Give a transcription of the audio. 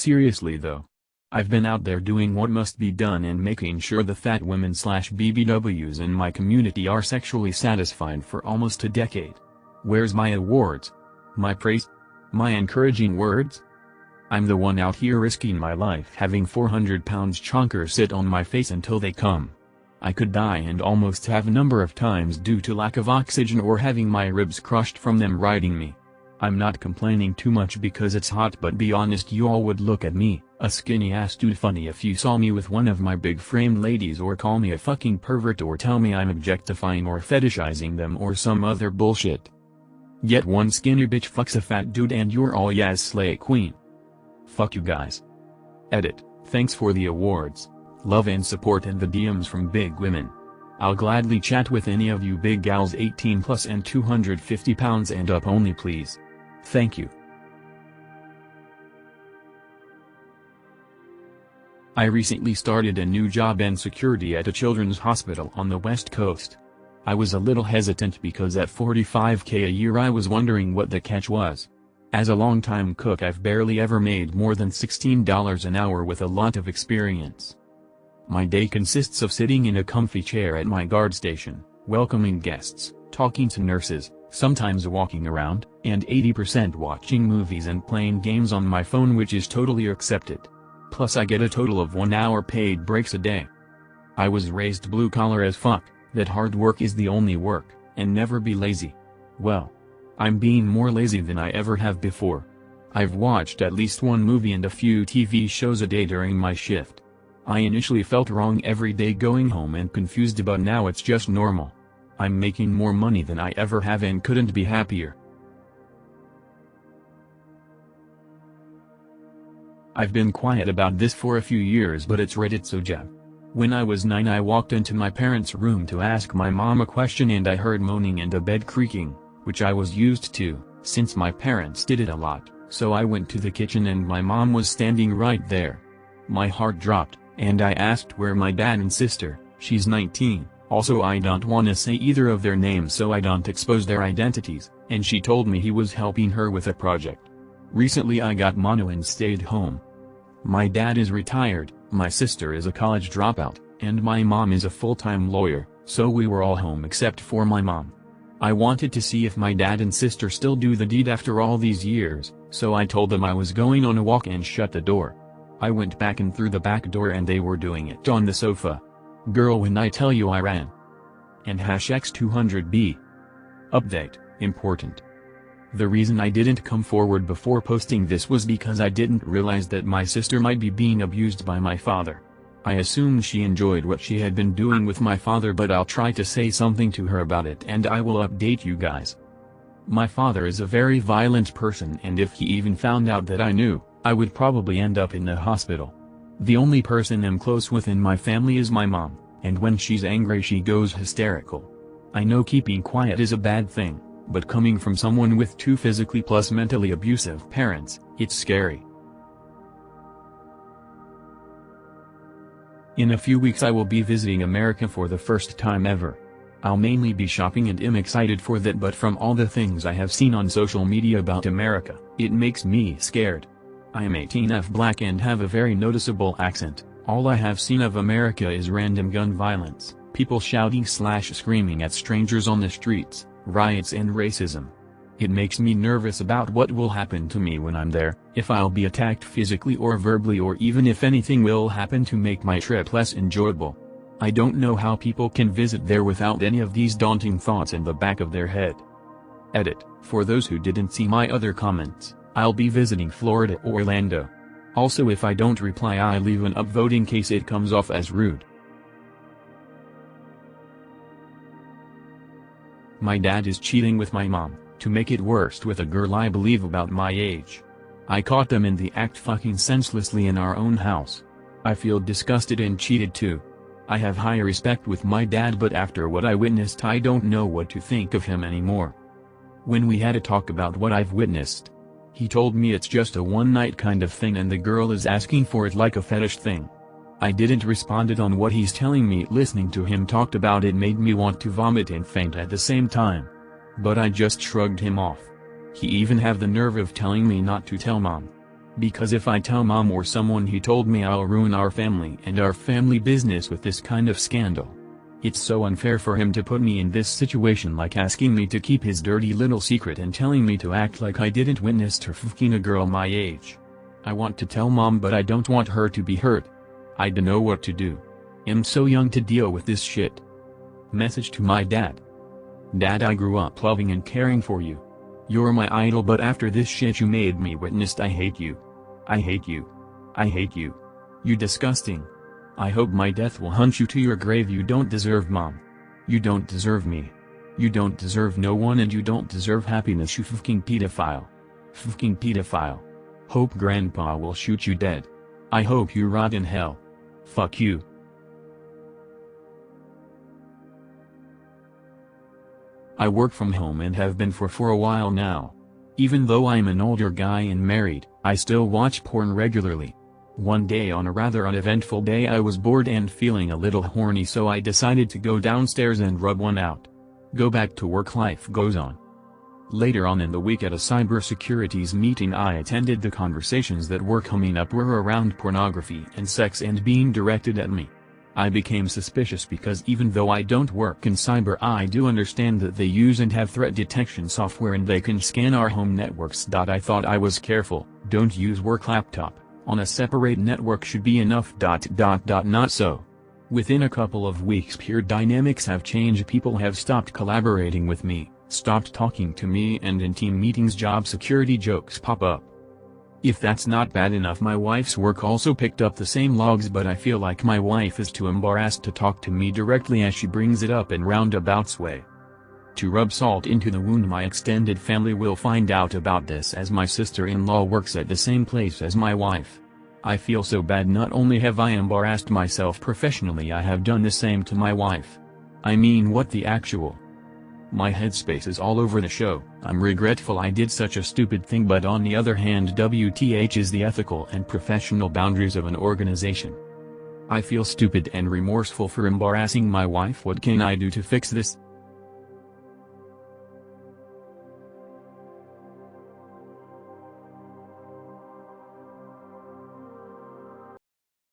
Seriously though. I've been out there doing what must be done and making sure the fat women/BBWs in my community are sexually satisfied for almost a decade. Where's my awards? My praise? My encouraging words? I'm the one out here risking my life having 400-pound chonkers sit on my face until they come. I could die and almost have a number of times due to lack of oxygen or having my ribs crushed from them riding me. I'm not complaining too much because it's hot, but be honest, you all would look at me, a skinny ass dude, funny if you saw me with one of my big framed ladies, or call me a fucking pervert or tell me I'm objectifying or fetishizing them or some other bullshit. Yet one skinny bitch fucks a fat dude and you're all yes slay queen. Fuck you guys. Edit. Thanks for the awards, love and support and the DMs from big women. I'll gladly chat with any of you big gals 18 plus and 250 pounds and up only, please. Thank you. I recently started a new job in security at a children's hospital on the West Coast. I was a little hesitant because at $45K a year I was wondering what the catch was. As a longtime cook I've barely ever made more than $16 an hour with a lot of experience. My day consists of sitting in a comfy chair at my guard station, welcoming guests, talking to nurses, sometimes walking around, and 80% watching movies and playing games on my phone, which is totally accepted. Plus I get a total of 1 hour paid breaks a day. I was raised blue collar as fuck, that hard work is the only work, and never be lazy. Well, I'm being more lazy than I ever have before. I've watched at least one movie and a few TV shows a day during my shift. I initially felt wrong every day going home and confused, but now it's just normal. I'm making more money than I ever have and couldn't be happier. I've been quiet about this for a few years, but it's Reddit so Jeff. When I was 9 I walked into my parents' room to ask my mom a question and I heard moaning and a bed creaking, which I was used to, since my parents did it a lot, so I went to the kitchen and my mom was standing right there. My heart dropped, and I asked where my dad and sister. She's 19, also I don't wanna say either of their names so I don't expose their identities, and she told me he was helping her with a project. Recently I got mono and stayed home. My dad is retired, my sister is a college dropout, and my mom is a full-time lawyer, so we were all home except for my mom. I wanted to see if my dad and sister still do the deed after all these years, so I told them I was going on a walk and shut the door. I went back in through the back door and they were doing it on the sofa. Girl, when I tell you I ran. And #X200B. Update, important. The reason I didn't come forward before posting this was because I didn't realize that my sister might be being abused by my father. I assumed she enjoyed what she had been doing with my father, but I'll try to say something to her about it and I will update you guys. My father is a very violent person, and if he even found out that I knew, I would probably end up in the hospital. The only person I'm close with in my family is my mom, and when she's angry she goes hysterical. I know keeping quiet is a bad thing, but coming from someone with 2 physically plus mentally abusive parents, it's scary. In a few weeks I will be visiting America for the first time ever. I'll mainly be shopping and am excited for that, but from all the things I have seen on social media about America, it makes me scared. I am 18F black and have a very noticeable accent. All I have seen of America is random gun violence, people shouting/screaming at strangers on the streets, riots and racism. It makes me nervous about what will happen to me when I'm there, if I'll be attacked physically or verbally, or even if anything will happen to make my trip less enjoyable. I don't know how people can visit there without any of these daunting thoughts in the back of their head. Edit, for those who didn't see my other comments, I'll be visiting Florida or Orlando. Also, if I don't reply I leave an upvote in case it comes off as rude. My dad is cheating with my mom, to make it worse with a girl I believe about my age. I caught them in the act fucking senselessly in our own house. I feel disgusted and cheated too. I have high respect with my dad, but after what I witnessed I don't know what to think of him anymore. When we had a talk about what I've witnessed, he told me it's just a one-night kind of thing and the girl is asking for it like a fetish thing. I didn't responded on what he's telling me. Listening to him talked about it made me want to vomit and faint at the same time. But I just shrugged him off. He even have the nerve of telling me not to tell mom. Because if I tell mom or someone he told me, I'll ruin our family and our family business with this kind of scandal. It's so unfair for him to put me in this situation, like asking me to keep his dirty little secret and telling me to act like I didn't witness her fucking a girl my age. I want to tell mom, but I don't want her to be hurt. I don't know what to do. I'm so young to deal with this shit. Message to my dad. Dad, I grew up loving and caring for you. You're my idol, but after this shit you made me witness, I hate you. I hate you. I hate you. You disgusting. I hope my death will hunt you to your grave. You don't deserve mom. You don't deserve me. You don't deserve no one, and you don't deserve happiness, you fucking pedophile. Fucking pedophile. Hope grandpa will shoot you dead. I hope you rot in hell. Fuck you. I work from home and have been for a while now. Even though I'm an older guy and married, I still watch porn regularly. One day, on a rather uneventful day, I was bored and feeling a little horny, so I decided to go downstairs and rub one out. Go back to work, life goes on. Later on in the week at a cybersecurities meeting I attended, the conversations that were coming up were around pornography and sex and being directed at me. I became suspicious because even though I don't work in cyber, I do understand that they use and have threat detection software and they can scan our home networks. I thought I was careful. Don't use work laptop on a separate network should be enough. Not so. Within a couple of weeks, peer dynamics have changed. People have stopped collaborating with me, stopped talking to me, and in team meetings job security jokes pop up. If that's not bad enough, my wife's work also picked up the same logs, but I feel like my wife is too embarrassed to talk to me directly, as she brings it up in roundabouts way. To rub salt into the wound, my extended family will find out about this, as my sister-in-law works at the same place as my wife. I feel so bad. Not only have I embarrassed myself professionally, I have done the same to my wife. I mean, what the actual? My headspace is all over the show. I'm regretful I did such a stupid thing, but on the other hand, WTH is the ethical and professional boundaries of an organization. I feel stupid and remorseful for embarrassing my wife. What can I do to fix this?